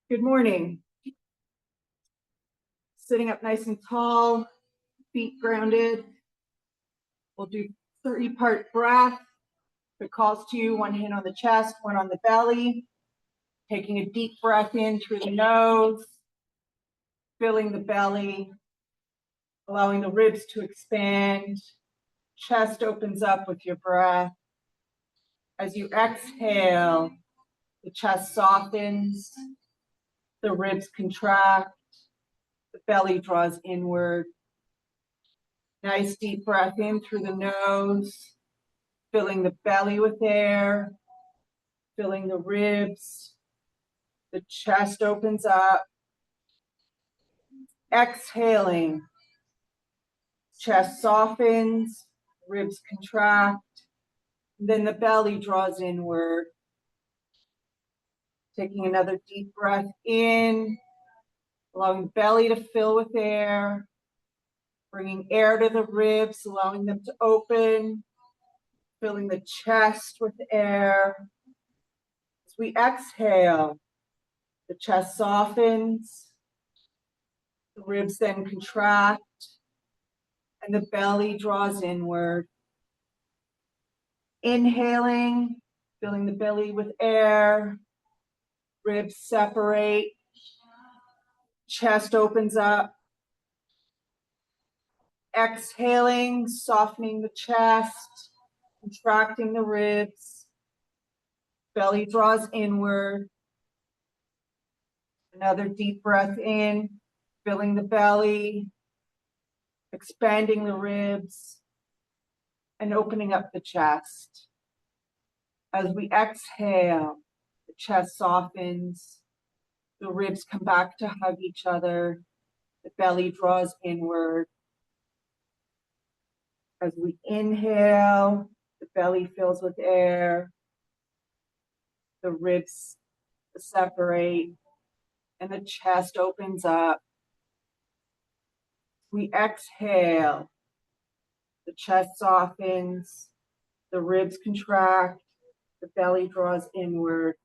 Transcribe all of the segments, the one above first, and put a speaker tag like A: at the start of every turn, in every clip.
A: Good morning. Sitting up nice and tall, feet grounded. We'll do 3-part breath. If it calls to you, one hand on the chest, one on the belly. Taking a deep breath in through the nose, filling the belly, allowing the ribs to expand. Chest opens up with your breath. As you exhale, the chest softens, the ribs contract, the belly draws inward. Nice deep breath in through the nose, filling the belly with air, filling the ribs. The chest opens up. Exhaling, chest softens, ribs contract, then the belly draws inward. Taking another deep breath in, allowing the belly to fill with air, bringing air to the ribs, allowing them to open, filling the chest with air. As we exhale, the chest softens, the ribs then contract, and the belly draws inward. Inhaling, filling the belly with air, ribs separate, chest opens up. Exhaling, softening the chest, contracting the ribs, belly draws inward. Another deep breath in, filling the belly, expanding the ribs, and opening up the chest. As we exhale, the chest softens, the ribs come back to hug each other, the belly draws inward. As we inhale, the belly fills with air, the ribs separate, and the chest opens up. We exhale, the chest softens, the ribs contract, the belly draws inward.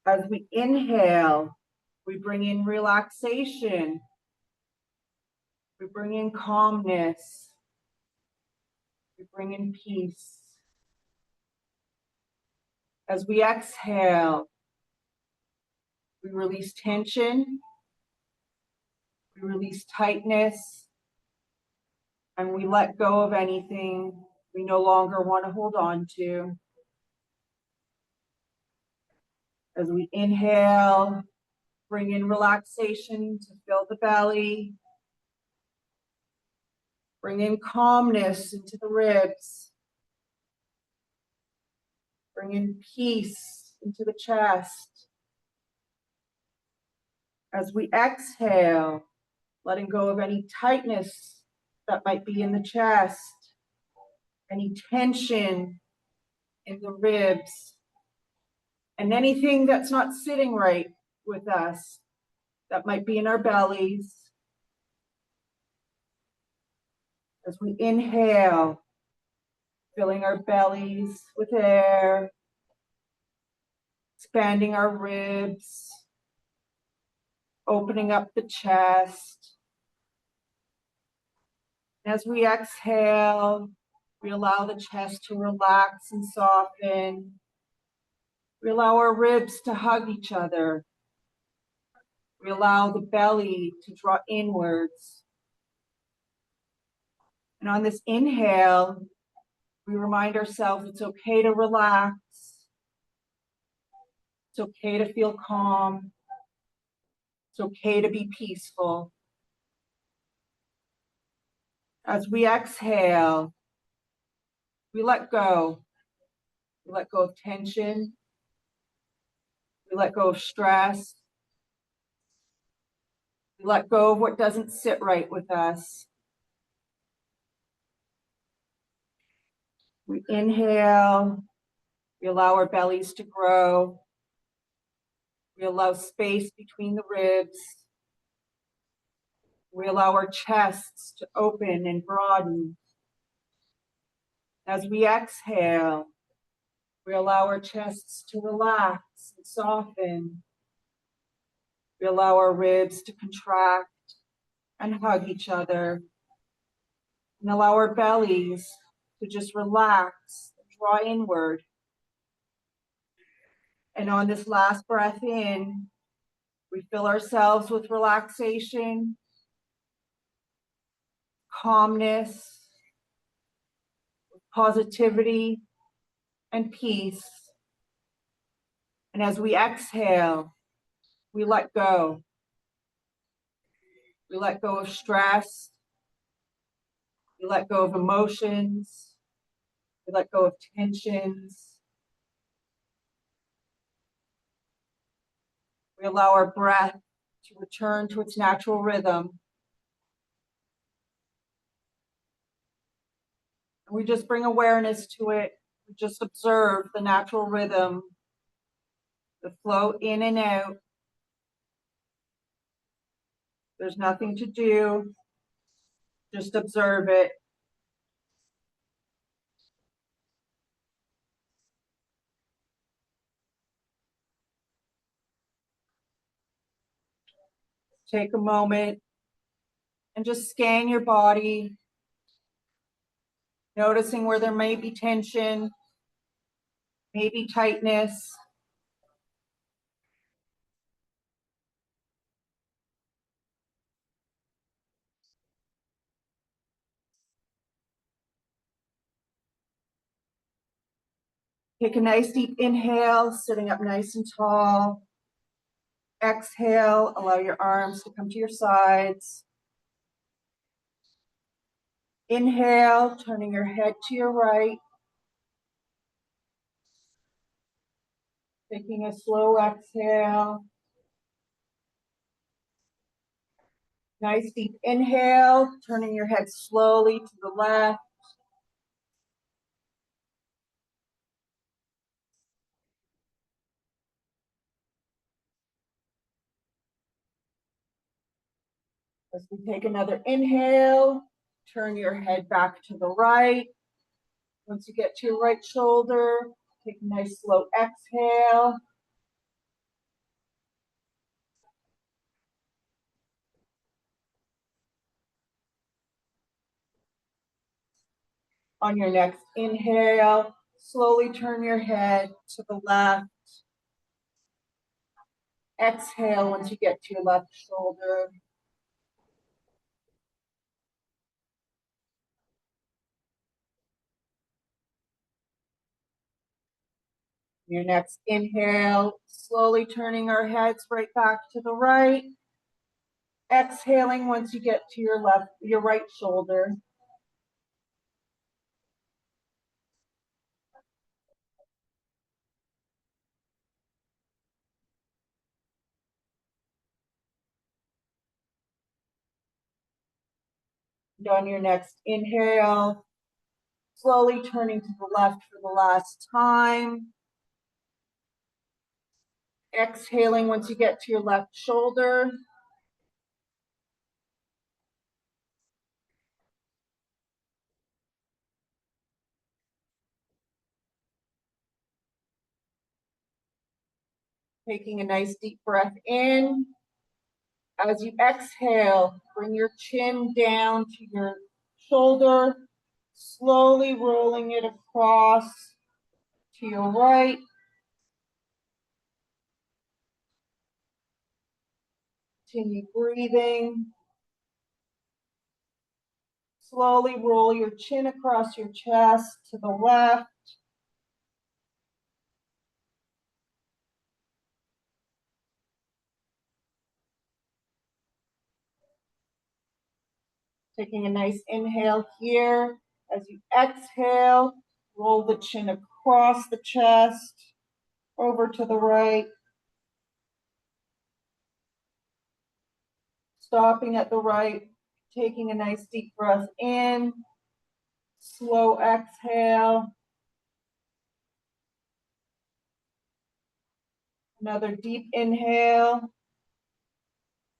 A: As we inhale, we bring in relaxation. We bring in calmness. We bring in peace. As we exhale, we release tension, we release tightness, and we let go of anything we no longer want to hold on to. As we inhale, bring in relaxation to fill the belly. Bring in calmness into the ribs. Bring in peace into the chest. As we exhale, letting go of any tightness that might be in the chest, any tension in the ribs, and anything that's not sitting right with us that might be in our bellies. As we inhale, filling our bellies with air, expanding our ribs, opening up the chest. As we exhale, we allow the chest to relax and soften. We allow our ribs to hug each other. We allow the belly to draw inwards. And on this inhale, we remind ourselves it's okay to relax. It's okay to feel calm. It's okay to be peaceful. As we exhale, we let go. We let go of tension. We let go of stress. We let go of what doesn't sit right with us. We inhale. We allow our bellies to grow. We allow space between the ribs. We allow our chests to open and broaden. As we exhale, we allow our chests to relax and soften. We allow our ribs to contract and hug each other, and allow our bellies to just relax, draw inward. And on this last breath in, we fill ourselves with relaxation, calmness, positivity, and peace. And as we exhale, we let go. We let go of stress. We let go of emotions. We let go of tensions. We allow our breath to return to its natural rhythm. And we just bring awareness to it. We just observe the natural rhythm, the flow in and out. There's nothing to do. Just observe it. Take a moment and just scan your body, noticing where there may be tension, maybe tightness. Take a nice deep inhale, sitting up nice and tall. Exhale, allow your arms to come to your sides. Inhale, turning your head to your right. Taking a slow exhale. Nice deep inhale, turning your head slowly to the left. As we take another inhale, turn your head back to the right. Once you get to your right shoulder, take a nice slow exhale. On your next inhale, slowly turn your head to the left. Exhale once you get to your left shoulder. Your next inhale, slowly turning our heads right back to the right. Exhaling once you get to your right shoulder. And on your next inhale, slowly turning to the left for the last time. Exhaling once you get to your left shoulder. Taking a nice deep breath in. As you exhale, bring your chin down to your shoulder, slowly rolling it across to your right. Continue breathing. Slowly roll your chin across your chest to the left. Taking a nice inhale here. As you exhale, roll the chin across the chest, over to the right. Stopping at the right, taking a nice deep breath in. Slow exhale. Another deep inhale.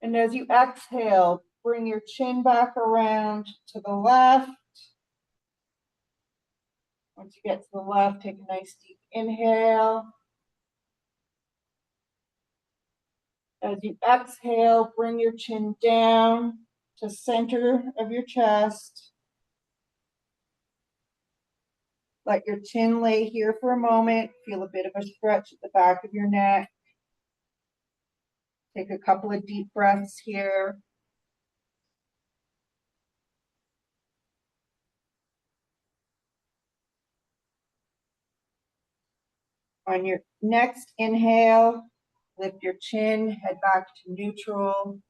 A: And as you exhale, bring your chin back around to the left. Once you get to the left, take a nice deep inhale. As you exhale, bring your chin down to center of your chest. Let your chin lay here for a moment. Feel a bit of a stretch at the back of your neck. Take a couple of deep breaths here. On your next inhale, lift your chin, head back to neutral.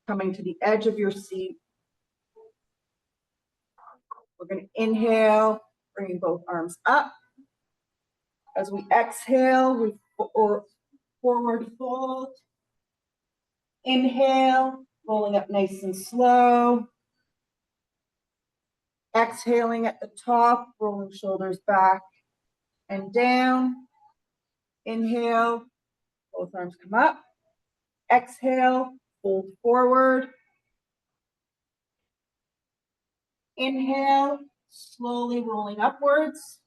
A: Coming to the edge of your seat. We're going to inhale, bringing both arms up. As we exhale, we forward fold. Inhale, rolling up nice and slow. Exhaling at the top, rolling shoulders back and down. Inhale, both arms come up. Exhale, fold forward. Inhale, slowly rolling upwards.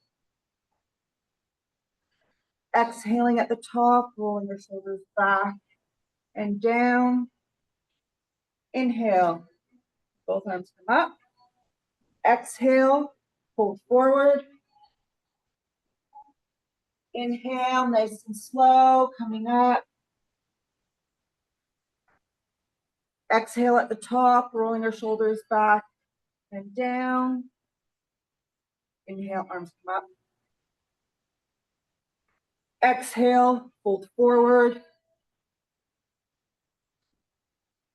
A: Exhaling at the top, rolling your shoulders back and down. Inhale, both arms come up. Exhale, fold forward. Inhale, nice and slow, coming up. Exhale at the top, rolling our shoulders back and down. Inhale, arms come up. Exhale, fold forward.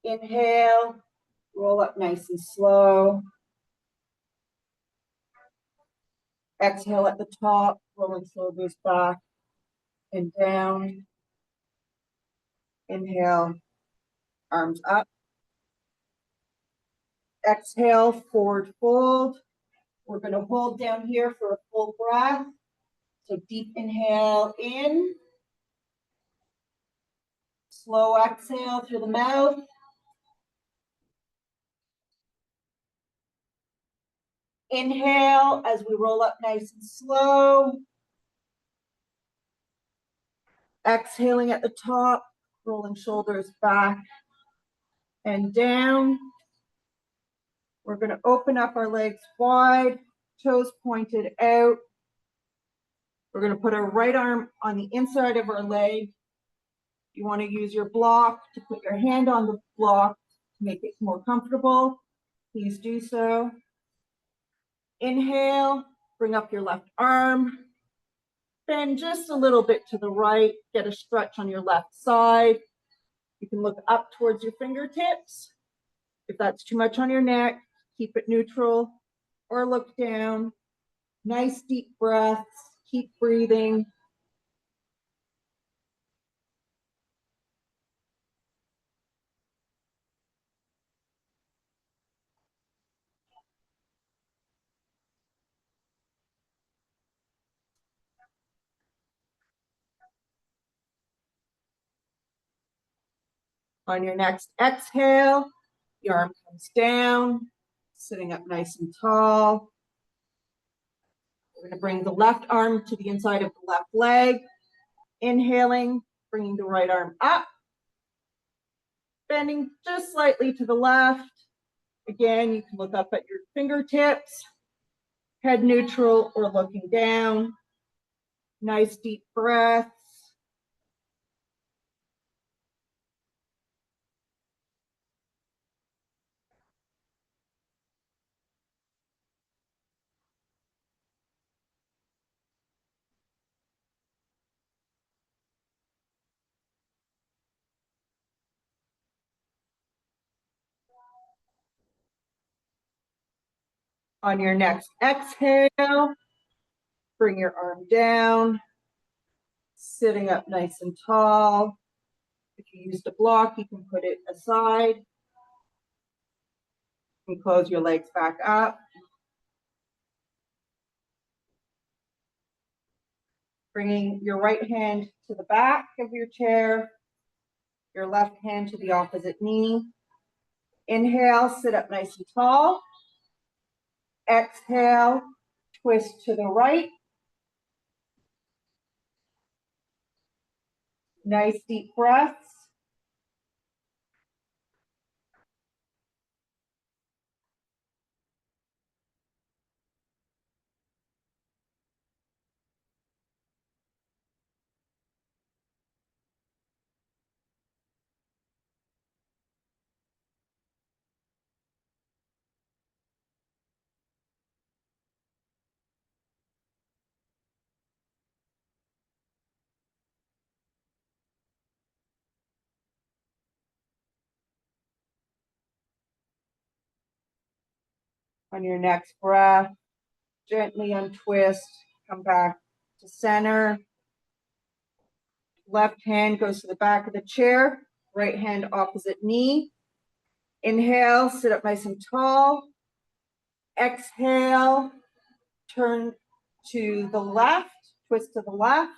A: Inhale, roll up nice and slow. Exhale at the top, rolling shoulders back and down. Inhale, arms up. Exhale, forward fold. We're going to hold down here for a full breath. So deep inhale in. Slow exhale through the mouth. Inhale as we roll up nice and slow. Exhaling at the top, rolling shoulders back and down. We're going to open up our legs wide, toes pointed out. We're going to put our right arm on the inside of our leg. You want to use your block to put your hand on the block to make it more comfortable. Please do so. Inhale, bring up your left arm. Bend just a little bit to the right. Get a stretch on your left side. You can look up towards your fingertips. If that's too much on your neck, keep it neutral or look down. Nice deep breaths. Keep breathing. On your next exhale, your arm comes down, sitting up nice and tall. We're going to bring the left arm to the inside of the left leg. Inhaling, bringing the right arm up. Bending just slightly to the left. Again, you can look up at your fingertips, head neutral or looking down. Nice deep breaths. On your next exhale, bring your arm down, sitting up nice and tall. If you used a block, you can put it aside. You can close your legs back up. Bringing your right hand to the back of your chair, your left hand to the opposite knee. Inhale, sit up nice and tall. Exhale, twist to the right. Nice deep breaths. On your next breath, gently untwist, come back to center. Left hand goes to the back of the chair, right hand opposite knee. Inhale, sit up nice and tall. Exhale, turn to the left, twist to the left.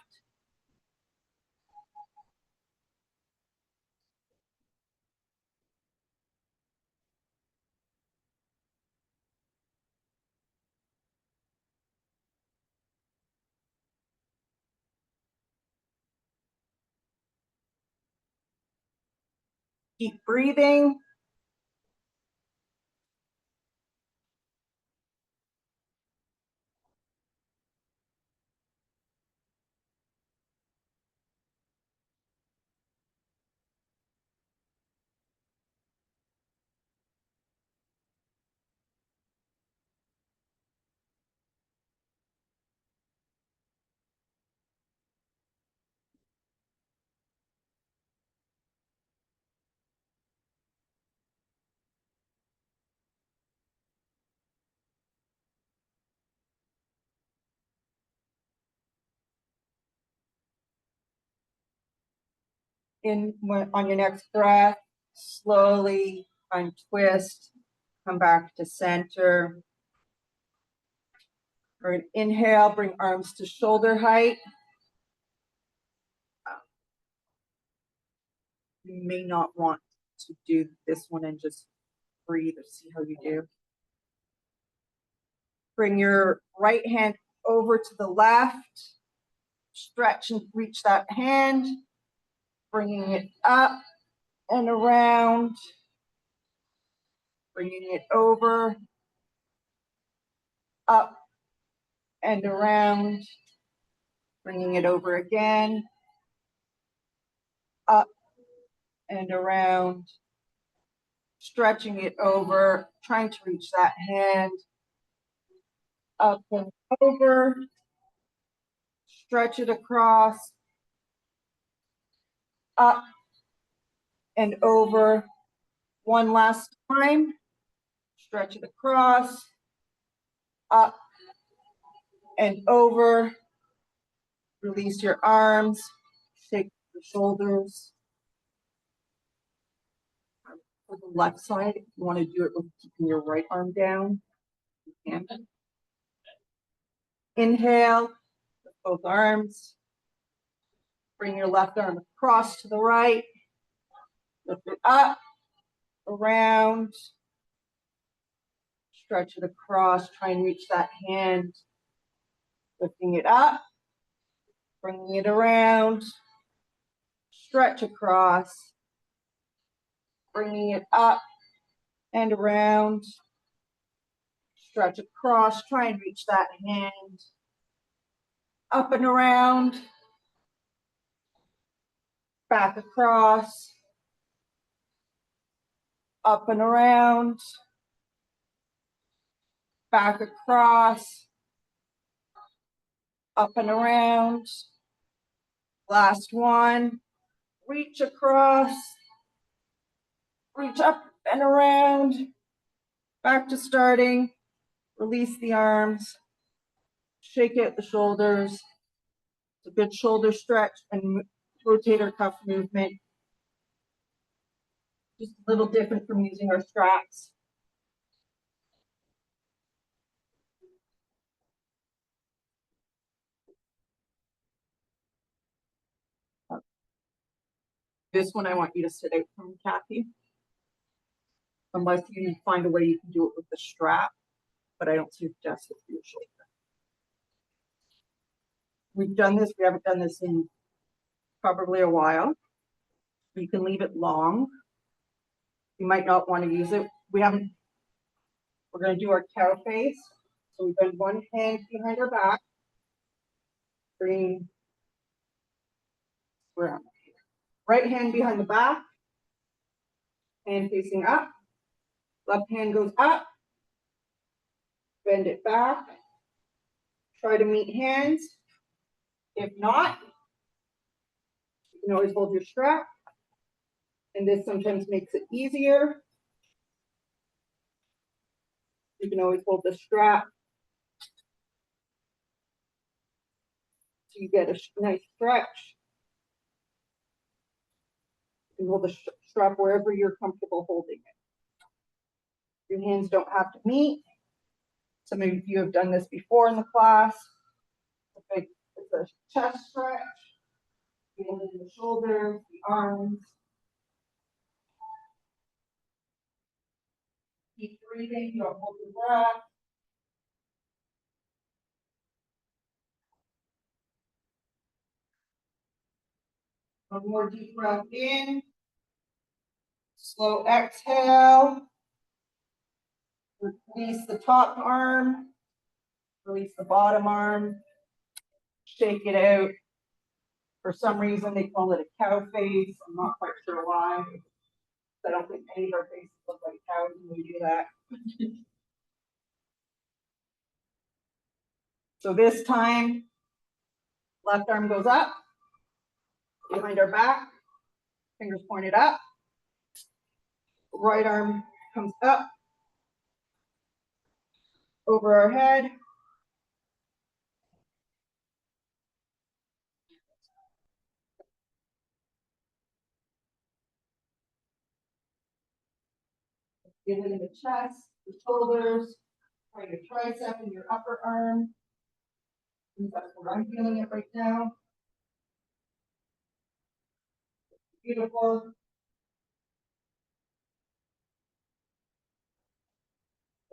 A: Keep breathing. On your next breath, slowly untwist, come back to center. For an inhale, bring arms to shoulder height. You may not want to do this one and just breathe or see how you do. Bring your right hand over to the left. Stretch and reach that hand. Bringing it up and around. Bringing it over, up and around. Bringing it over again, up and around. Stretching it over, trying to reach that hand. Up and over. Stretch it across. Up and over. One last time. Stretch it across. Up and over. Release your arms. Shake the shoulders. For the left side, if you want to do it with keeping your right arm down, you can. Inhale with both arms. Bring your left arm across to the right. Lift it up, around. Stretch it across. Try and reach that hand. Lifting it up. Bringing it around. Stretch across. Bringing it up and around. Stretch across. Try and reach that hand. Up and around. Back across. Up and around. Back across. Up and around. Last one. Reach across. Reach up and around. Back to starting. Release the arms. Shake out the shoulders. It's a good shoulder stretch and rotator cuff movement. Just a little different from using our straps. This one I want you to sit out from, Kathy. Unless you find a way you can do it with the strap, but I don't suggest it for your shoulder. We've done this, we haven't done this in probably a while. You can leave it long. You might not want to use it. We're going to do our cow face. So we bend one hand behind our back. Bring right hand behind the back. Hand facing up. Left hand goes up. Bend it back. Try to meet hands. If not, you can always hold your strap. And this sometimes makes it easier. You can always hold the strap so you get a nice stretch. You can hold the strap wherever you're comfortable holding it. Your hands don't have to meet. Some of you have done this before in the class. It's a chest stretch. Feeling the shoulders, the arms. Keep breathing, don't hold your breath. One more deep breath in. Slow exhale. Release the top arm. Release the bottom arm. Shake it out. For some reason, they call it a cow face. I'm not quite sure why. I don't think any of our faces look like cows when we do that. So this time, left arm goes up, behind our back, fingers pointed up. Right arm comes up, over our head. Get it in the chest, the shoulders, try your tricep and your upper arm. That's where I'm feeling it right now. Beautiful.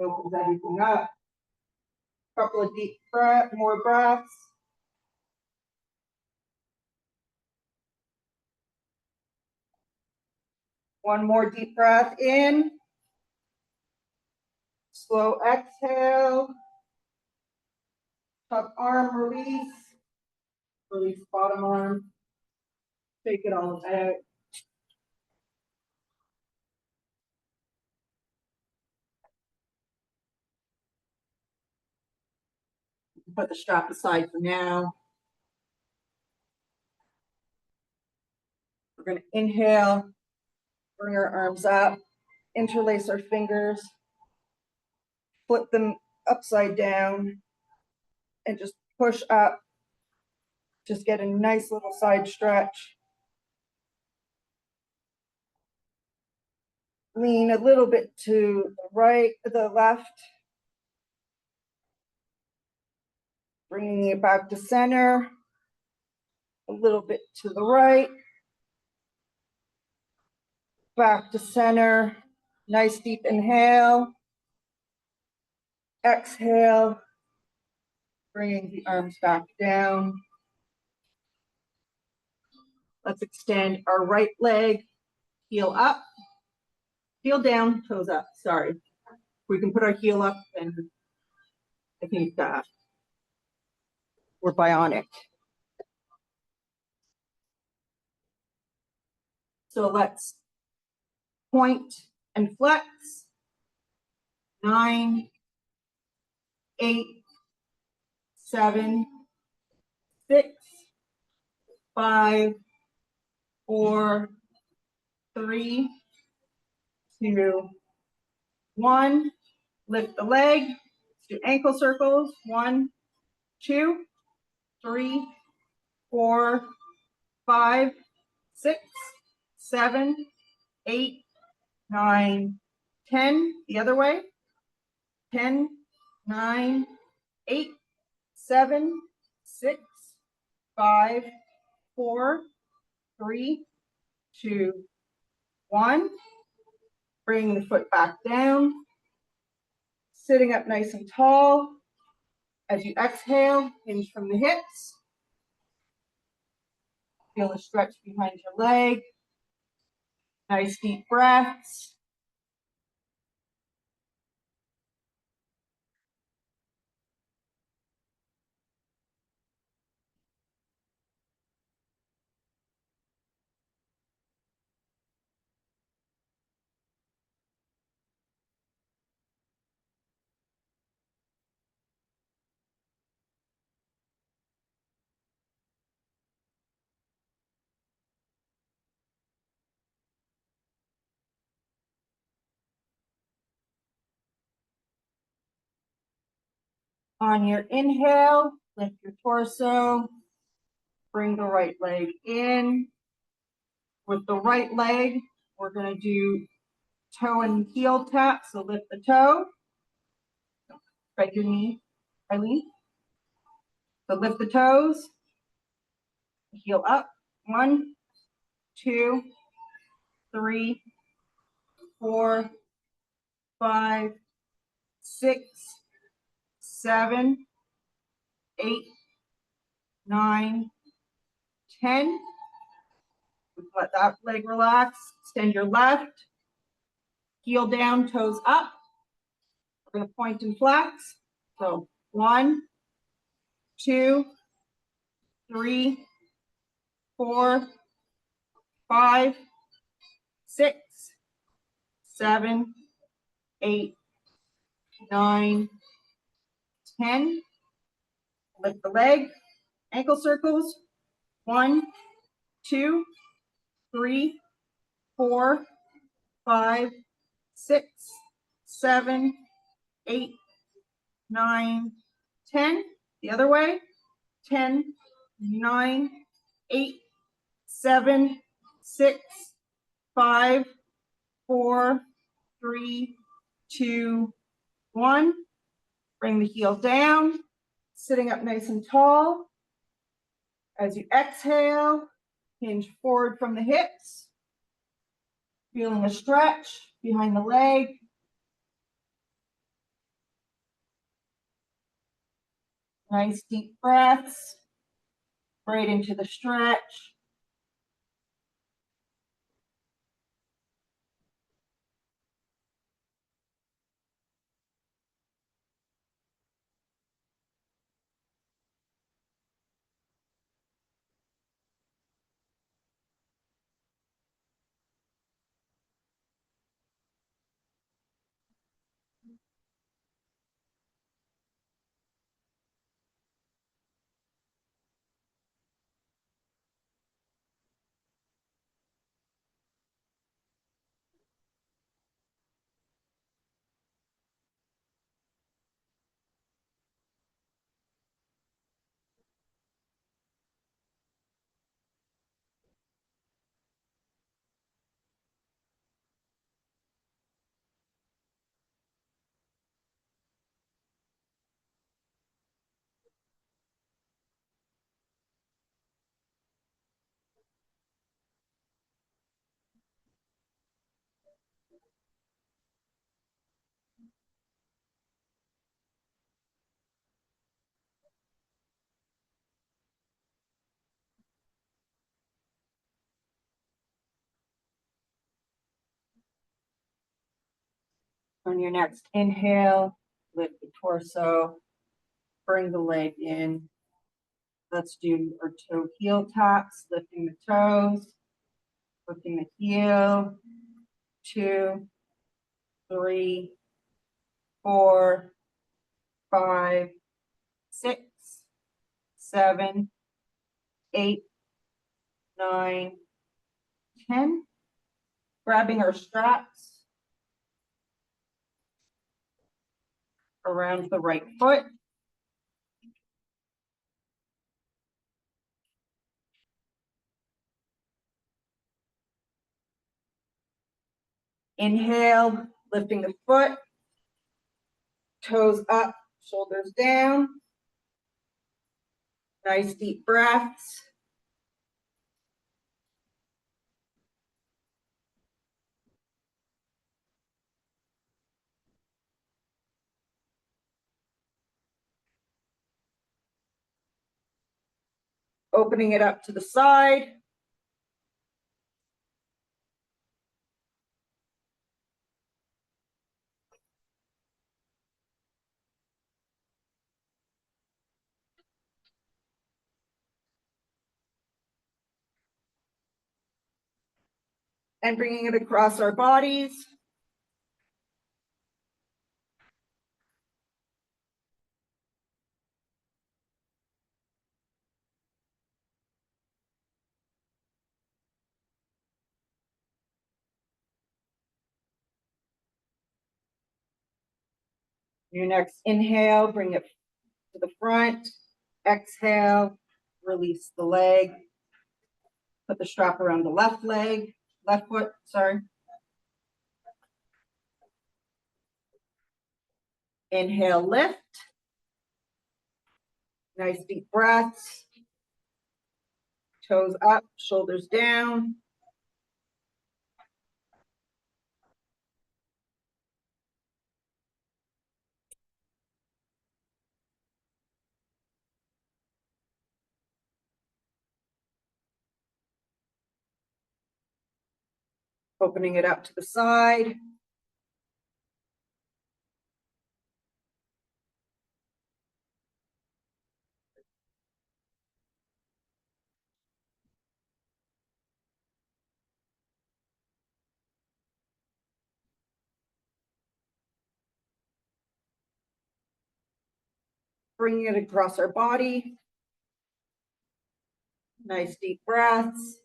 A: Opens everything up. Couple of deep more breaths. One more deep breath in. Slow exhale. Top arm release. Release bottom arm. Take it all out. Put the strap aside for now. We're going to inhale, bring our arms up, interlace our fingers, flip them upside down, and just push up. Just get a nice little side stretch. Lean a little bit to the right, the left. Bringing it back to center. A little bit to the right. Back to center. Nice deep inhale. Exhale. Bringing the arms back down. Let's extend our right leg. Heel up. Heel down, toes up. Sorry. We can put our heel up, and I think we're bionic. So let's point and flex. 9, 8, 7, 6, 5, 4, 3, 2, 1. Lift the leg. Let's do ankle circles. 1, 2, 3, 4, 5, 6, 7, 8, 9, 10. The other way. 10, 9, 8, 7, 6, 5, 4, 3, 2, 1. Bring the foot back down. Sitting up nice and tall. As you exhale, hinge from the hips. Feel a stretch behind your leg. Nice deep breaths. On your inhale, lift your torso, bring the right leg in. With the right leg, we're going to do toe and heel tap. So lift the toe, spread your knee, Eileen. So lift the toes, heel up. 1, 2, 3, 4, 5, 6, 7, 8, 9, 10. Let that leg relax. Extend your left. Heel down, toes up. We're going to point and flex. So 1, 2, 3, 4, 5, 6, 7, 8, 9, 10. Lift the leg. Ankle circles. 1, 2, 3, 4, 5, 6, 7, 8, 9, 10. The other way. 10, 9, 8, 7, 6, 5, 4, 3, 2, 1. Bring the heel down, sitting up nice and tall. As you exhale, hinge forward from the hips. Feeling a stretch behind the leg. Nice deep breaths right into the stretch. On your next inhale, lift the torso, bring the leg in. Let's do our toe heel taps, lifting the toes, lifting the heel. 2, 3, 4, 5, 6, 7, 8, 9, 10. Grabbing our straps around the right foot. Inhale, lifting the foot, toes up, shoulders down. Nice deep breaths. Opening it up to the side, and bringing it across our bodies. Your next inhale, bring it to the front. Exhale, release the leg. Put the strap around the left leg, left foot, sorry. Inhale, lift. Nice deep breaths. Toes up, shoulders down. Opening it up to the side. Bringing it across our body. Nice deep breaths.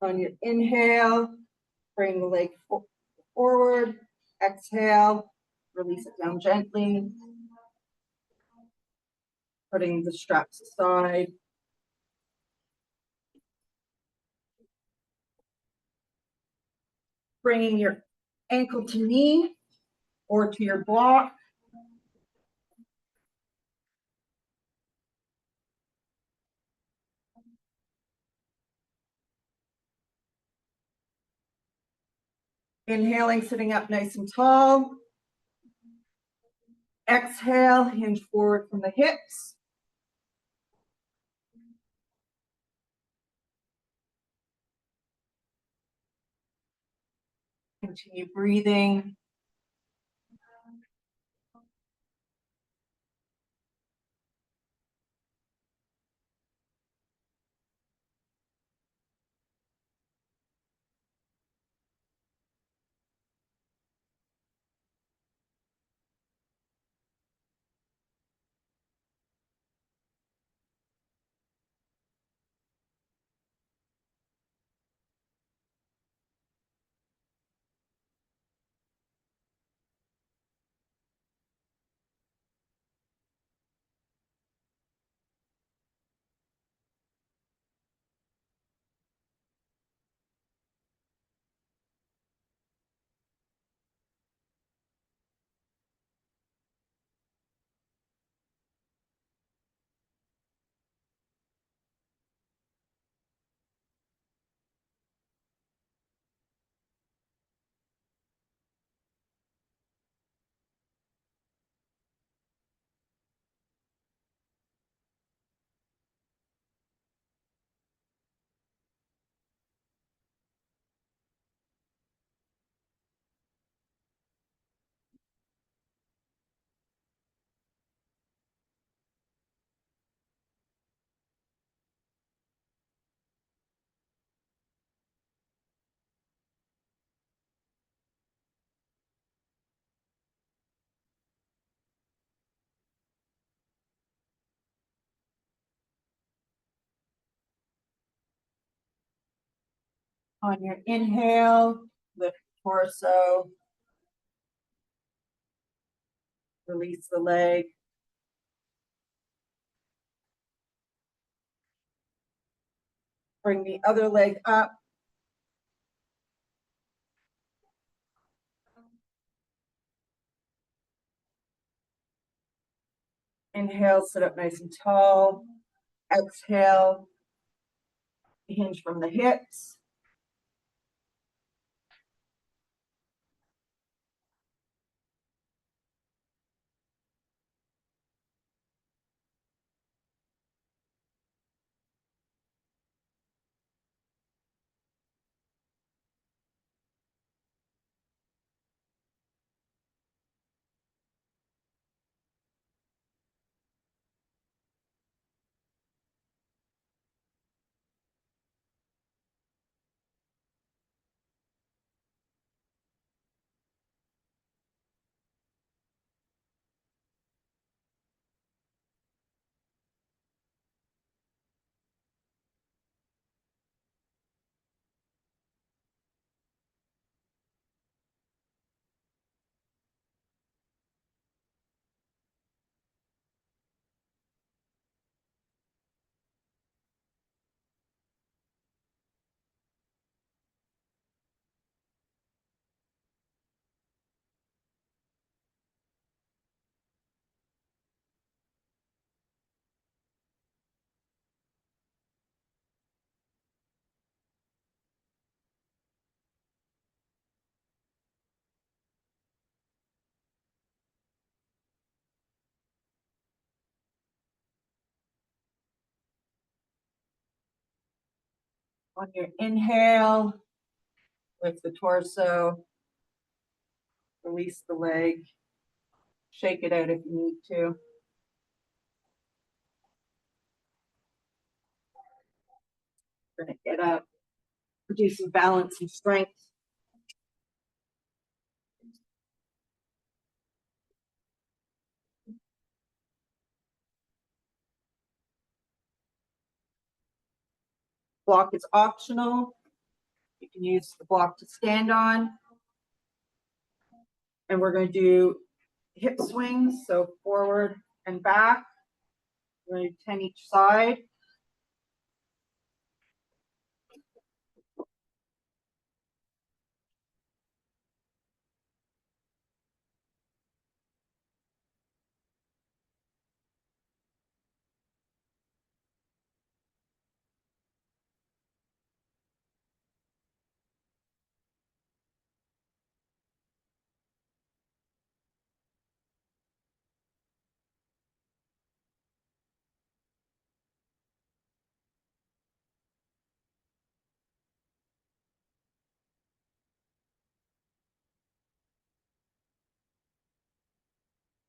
A: On your inhale, bring the leg forward. Exhale, release it down gently. Putting the straps aside. Bringing your ankle to knee or to your block. Inhaling, sitting up nice and tall. Exhale, hinge forward from the hips. Continue breathing. On your inhale, lift torso. Release the leg. Bring the other leg up. Inhale, sit up nice and tall. Exhale, hinge from the hips. On your inhale, lift the torso, release the leg, shake it out if you need to. We're gonna get up, do some balance and strength. Block is optional. You can use the block to stand on. And we're going to do hip swings, so forward and back. We're going to do 10 each side.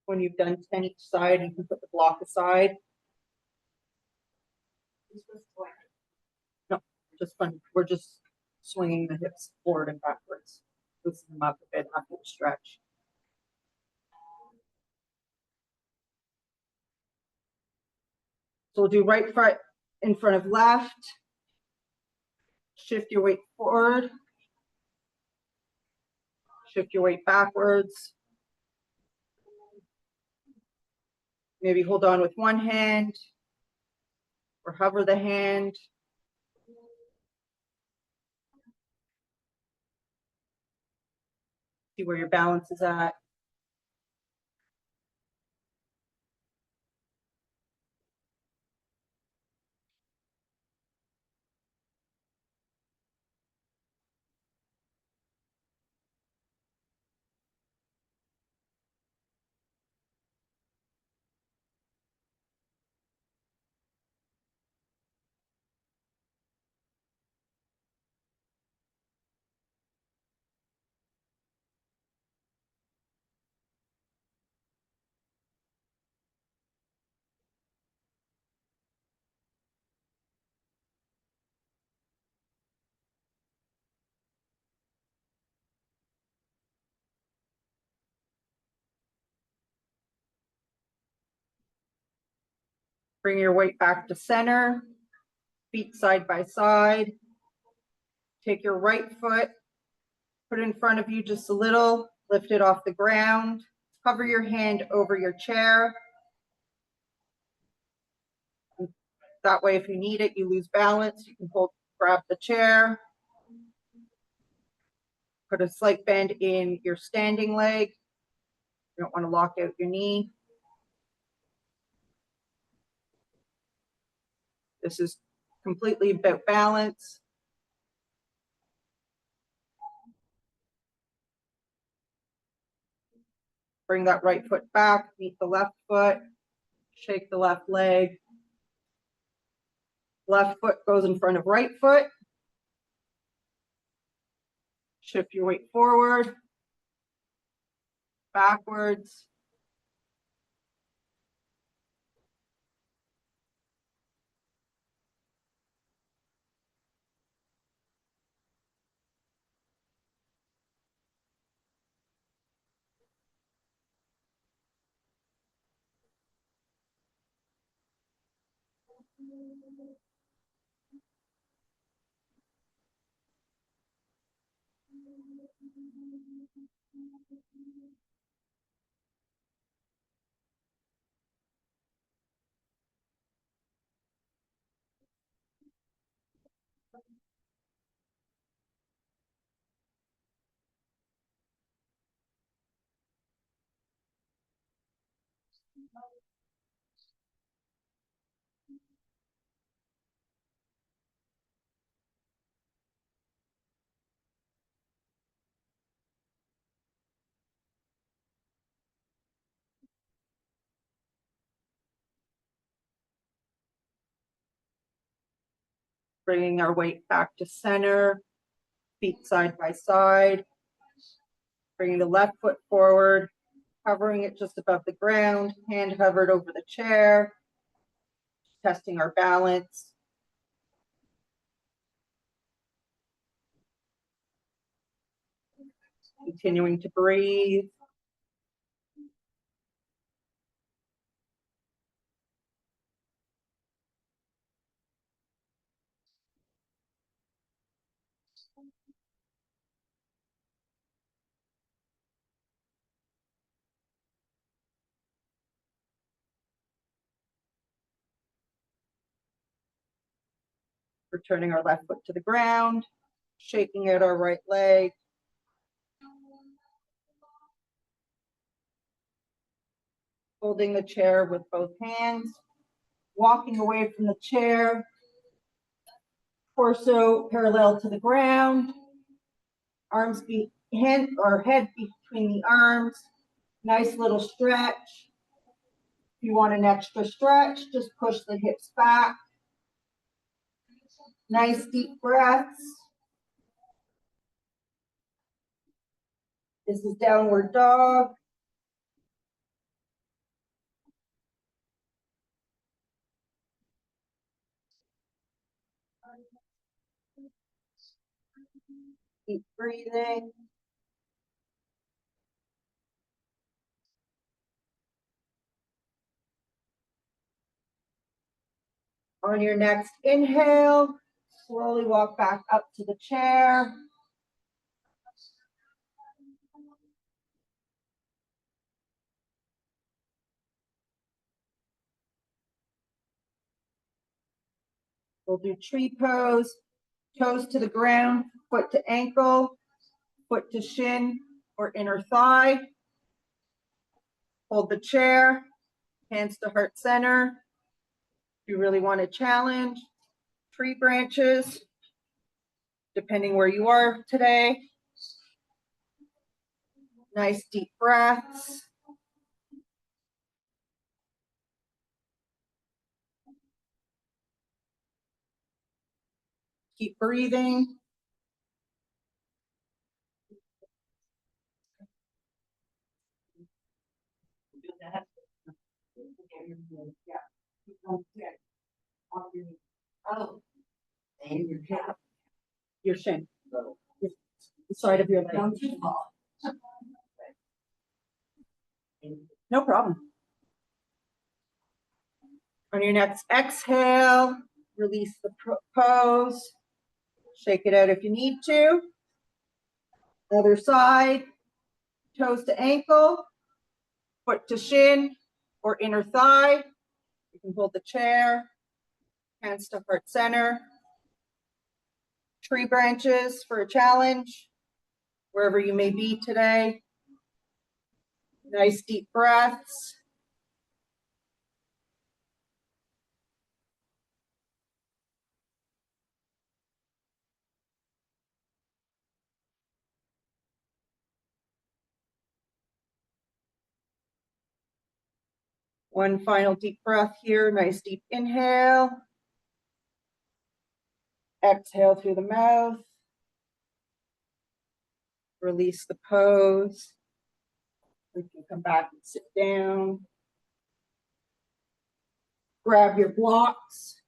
A: When you've done 10 each side, you can put the block aside. No, just fun. We're just swinging the hips forward and backwards. Loosen them up a bit after the stretch. So we'll do right foot in front of left. Shift your weight forward. Shift your weight backwards. Maybe hold on with one hand or hover the hand. See where your balance is at. Bring your weight back to center, feet side by side. Take your right foot, put it in front of you just a little, lift it off the ground. Hover your hand over your chair. That way, if you need it, you lose balance, you can grab the chair. Put a slight bend in your standing leg. You don't want to lock out your knee. This is completely about balance. Bring that right foot back, meet the left foot, shake the left leg. Left foot goes in front of right foot. Shift your weight forward, backwards. Bringing our weight back to center, feet side by side. Bringing the left foot forward, hovering it just above the ground, hand hovered over the chair, testing our balance. Continuing to breathe. Returning our left foot to the ground, shaking out our right leg. Holding the chair with both hands, walking away from the chair, torso parallel to the ground, arms head between the arms, nice little stretch. If you want an extra stretch, just push the hips back. Nice deep breaths. This is downward dog. Keep breathing. On your next inhale, slowly walk back up to the chair. We'll do tree pose, toes to the ground, foot to ankle, foot to shin or inner thigh. Hold the chair, hands to heart center. If you really want to challenge, tree branches, depending where you are today. Nice deep breaths. Keep breathing. And your calf, your shin, the side of your leg. No problem. On your next exhale, release the pose. Shake it out if you need to. Other side, toes to ankle, foot to shin or inner thigh. You can hold the chair, hands to heart center. Tree branches for a challenge, wherever you may be today. Nice deep breaths. One final deep breath here. Nice deep inhale. Exhale through the mouth. Release the pose. We can come back and sit down. Grab your blocks.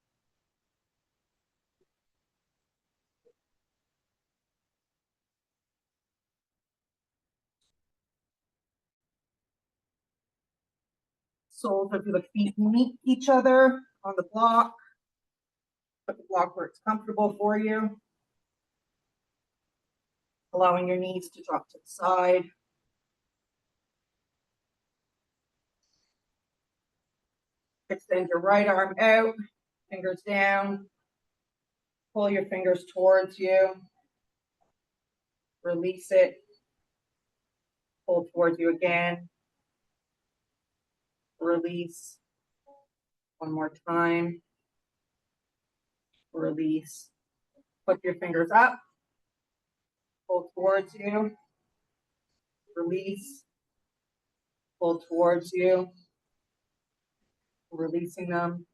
A: Soles of the feet meet each other on the block. Put the block where it's comfortable for you. Allowing your knees to drop to the side. Extend your right arm out, fingers down. Pull your fingers towards you. Release it. Pull towards you again. Release. One more time. Release. Put your fingers up. Pull towards you. Release. Pull towards you. Releasing them.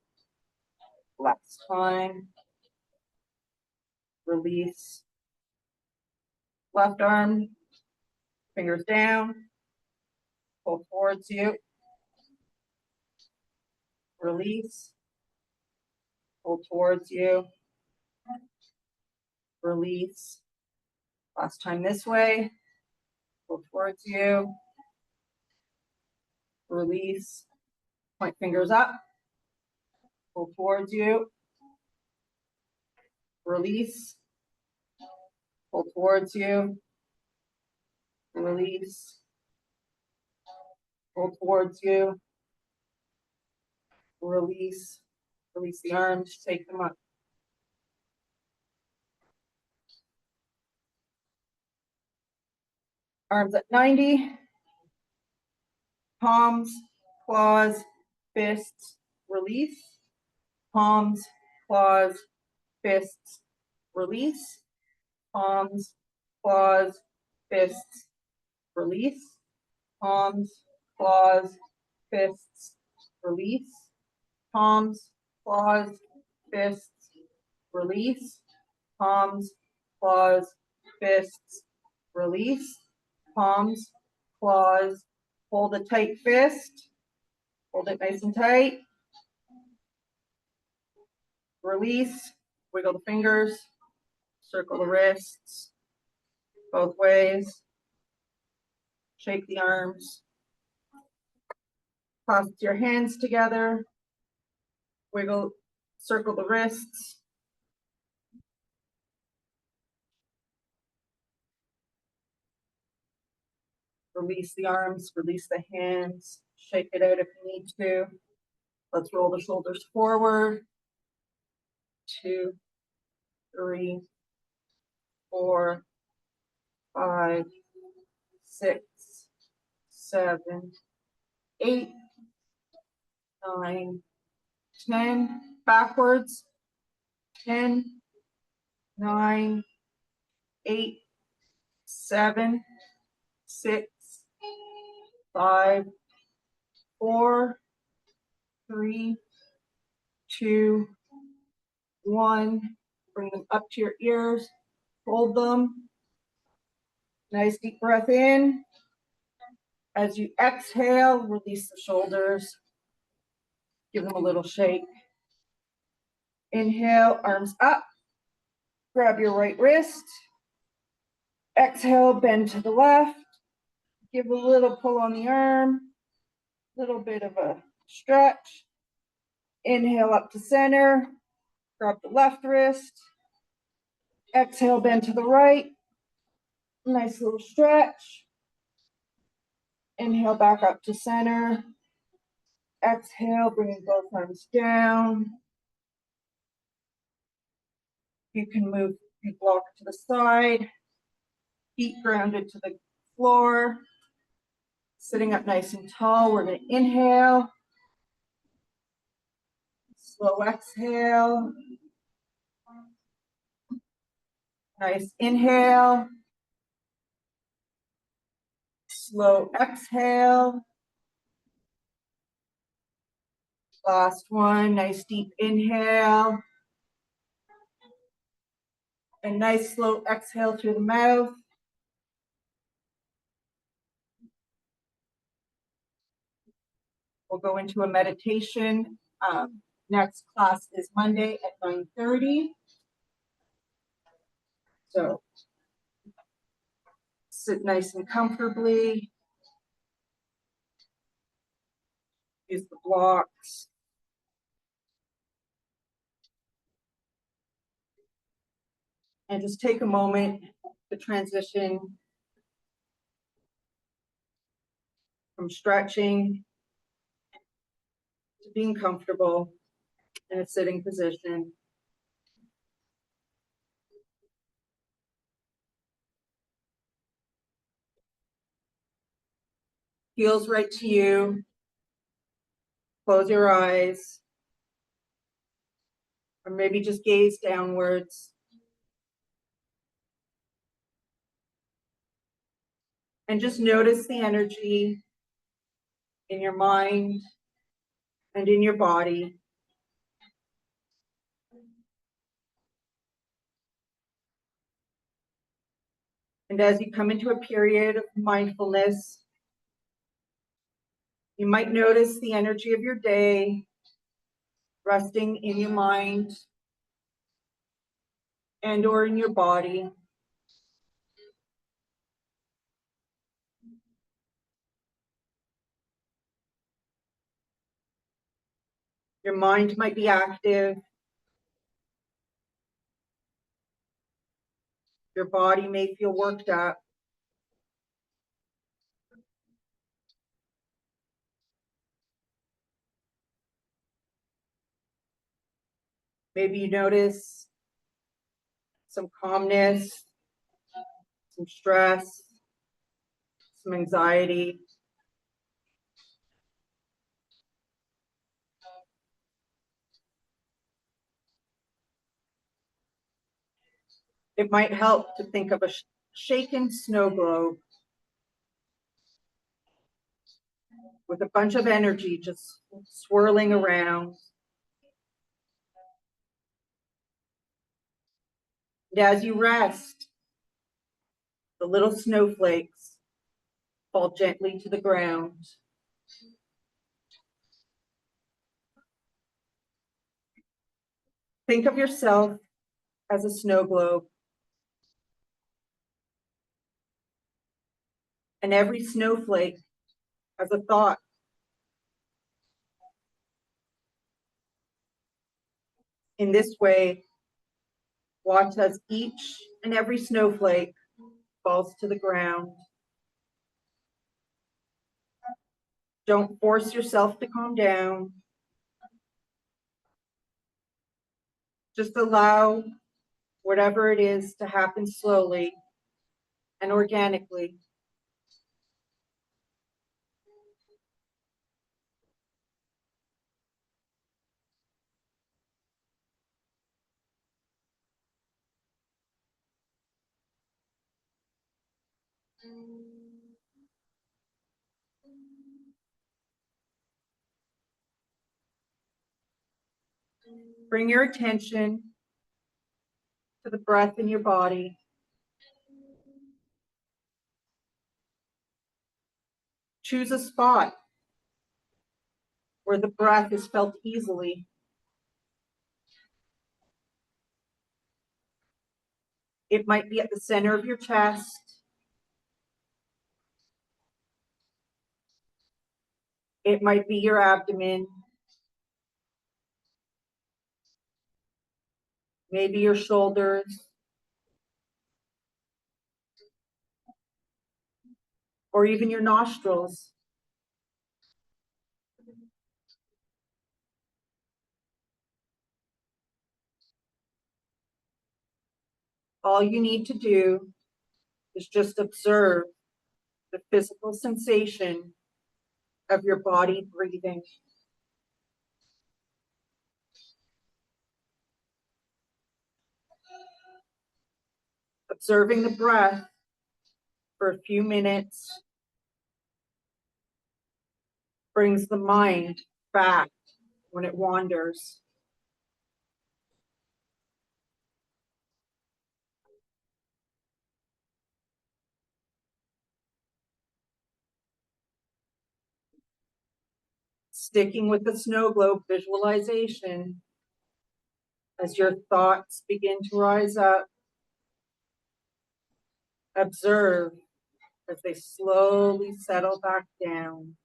A: Last time. release. Left arm, fingers down, pull towards you, release, pull towards you, release. Last time this way, pull towards you, release, point fingers up, pull towards you, release, pull towards you, release, pull towards you, release, release the arms, take them up. Arms at 90, palms, claws, fists, release, palms, claws, fists, release, palms, claws, fists, release, palms, claws, fists, release, palms, claws, fists, release, palms, claws, fists, release, palms, claws, hold a tight fist, hold it nice and tight, release, wiggle the fingers, circle the wrists, both ways, shake the arms, clasp your hands together, wiggle, circle the wrists, release the arms, release the hands, shake it out if you need to. Let's roll the shoulders forward. 2, 3, 4, 5, 6, 7, 8, 9, 10. Backwards. 10, 9, 8, 7, 6, 5, 4, 3, 2, 1. Bring them up to your ears. Hold them. Nice deep breath in. As you exhale, release the shoulders. Give them a little shake. Inhale, arms up. Grab your right wrist. Exhale, bend to the left. Give a little pull on the arm. Little bit of a stretch. Inhale up to center. Grab the left wrist. Exhale, bend to the right. Nice little stretch. Inhale back up to center. Exhale, bringing both arms down. You can move your block to the side. Feet grounded to the floor. Sitting up nice and tall. We're going to inhale. Slow exhale. Nice inhale. Slow exhale. Last one, nice deep inhale. And nice slow exhale through the mouth. We'll go into a meditation. Next class is Monday at 9:30. So sit nice and comfortably. Use the blocks. And just take a moment to transition from stretching to being comfortable in a sitting position. Feels right to you. Close your eyes. Or maybe just gaze downwards. And just notice the energy in your mind and in your body. And as you come into a period of mindfulness, you might notice the energy of your day resting in your mind and or in your body. Your mind might be active. Your body may feel worked up. Maybe you notice some calmness, some stress, some anxiety. It might help to think of a shaken snow globe with a bunch of energy just swirling around. And as you rest, the little snowflakes fall gently to the ground. Think of yourself as a snow globe, and every snowflake as a thought. In this way, watch as each and every snowflake falls to the ground. Don't force yourself to calm down. Just allow whatever it is to happen slowly and organically. Bring your attention to the breath in your body. Choose a spot where the breath is felt easily. It might be at the center of your chest. It might be your abdomen. Maybe your shoulders. Or even your nostrils. All you need to do is just observe the physical sensation of your body breathing. Observing the breath for a few minutes brings the mind back when it wanders. Sticking with the snow globe visualization, as your thoughts begin to rise up, observe as they slowly settle back down.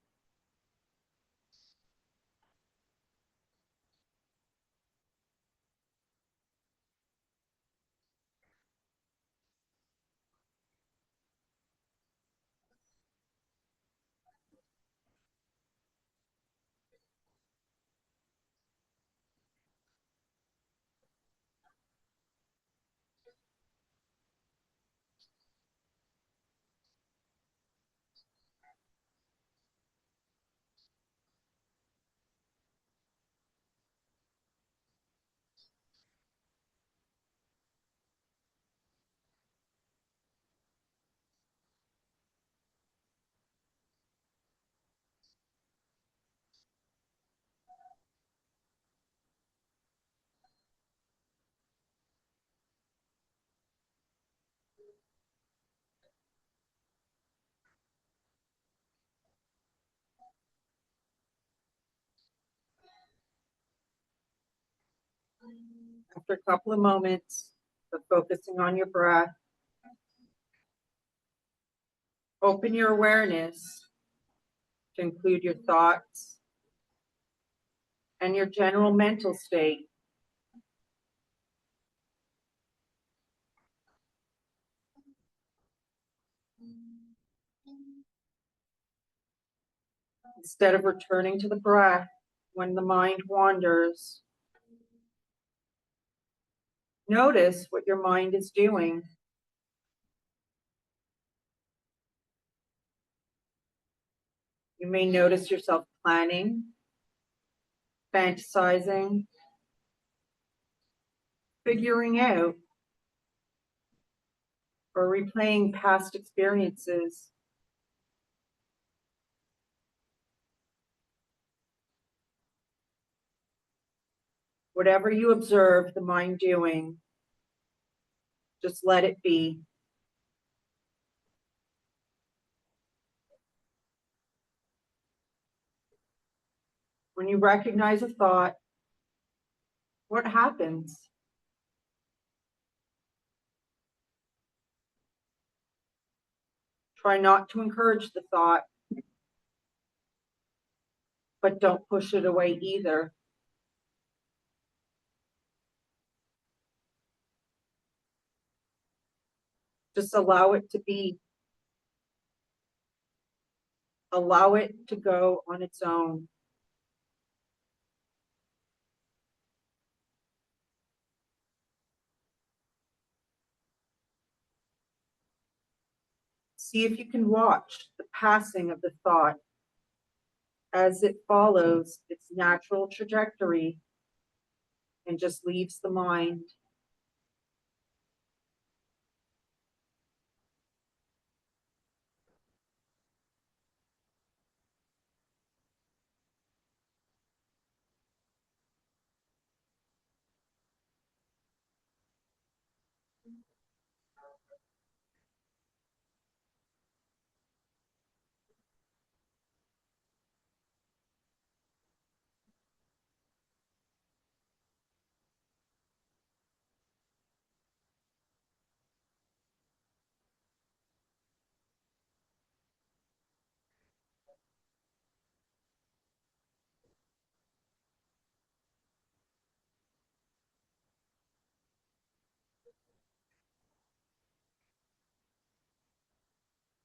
A: After a couple of moments of focusing on your breath, open your awareness to include your thoughts and your general mental state. Instead of returning to the breath when the mind wanders, notice what your mind is doing. You may notice yourself planning, fantasizing, figuring out, or replaying past experiences. Whatever you observe the mind doing, just let it be. When you recognize a thought, what happens? Try not to encourage the thought, but don't push it away either. Just allow it to be. Allow it to go on its own. See if you can watch the passing of the thought as it follows its natural trajectory and just leaves the mind.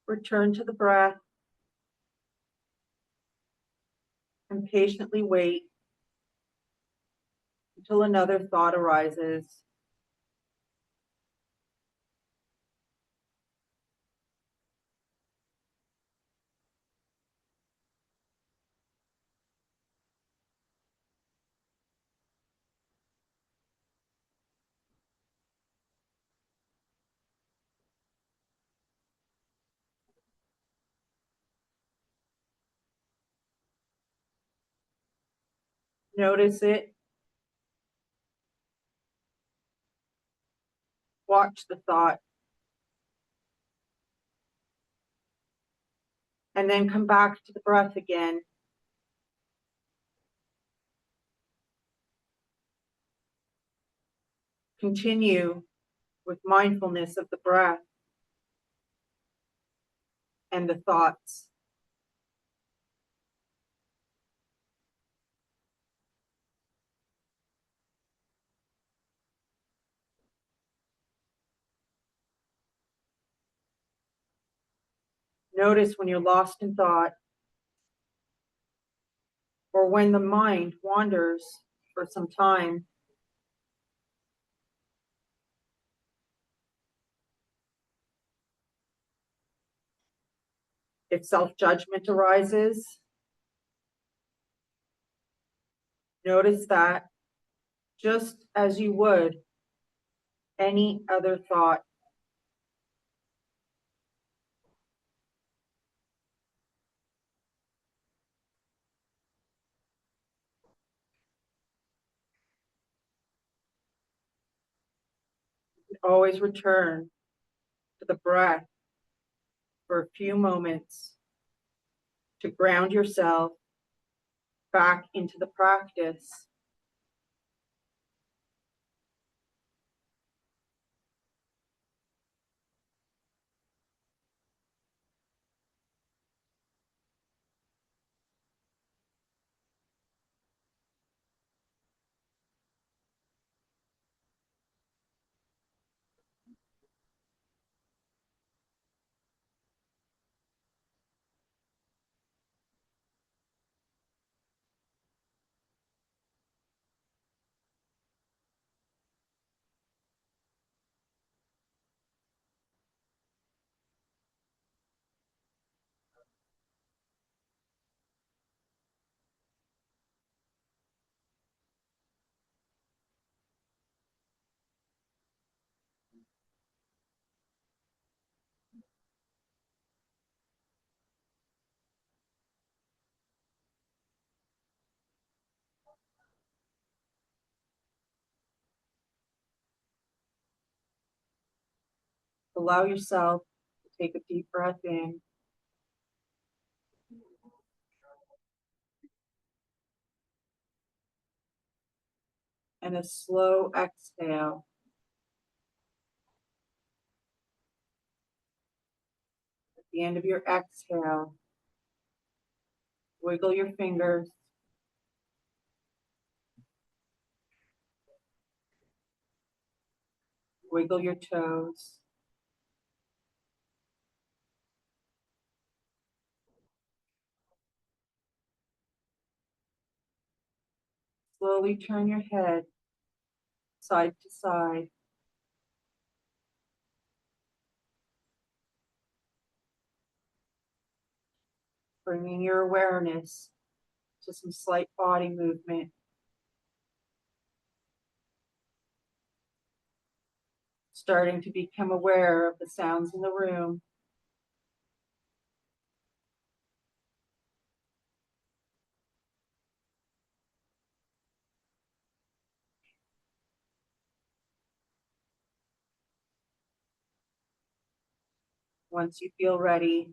A: Return to the breath and patiently wait until another thought arises. Notice it. Watch the thought. And then come back to the breath again. Continue with mindfulness of the breath and the thoughts. Notice when you're lost in thought or when the mind wanders for some time. If self-judgment arises, notice that just as you would any other thought. Always return to the breath for a few moments to ground yourself back into the practice. Allow yourself to take a deep breath in. And a slow exhale. At the end of your exhale, wiggle your fingers. Wiggle your toes. Slowly turn your head side to side. Bringing your awareness to some slight body movement. Starting to become aware of the sounds in the room. Once you feel ready,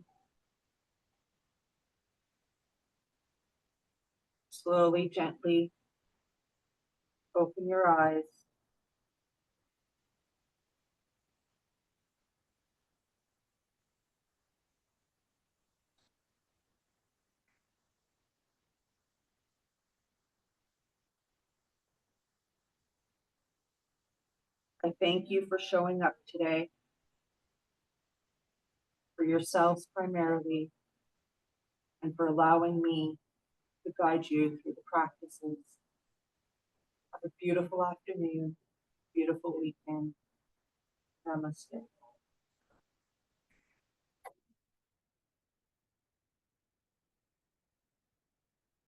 A: slowly, gently open your eyes. I thank you for showing up today, for yourselves primarily, and for allowing me to guide you through the practices. Have a beautiful afternoon, beautiful weekend. Namaste.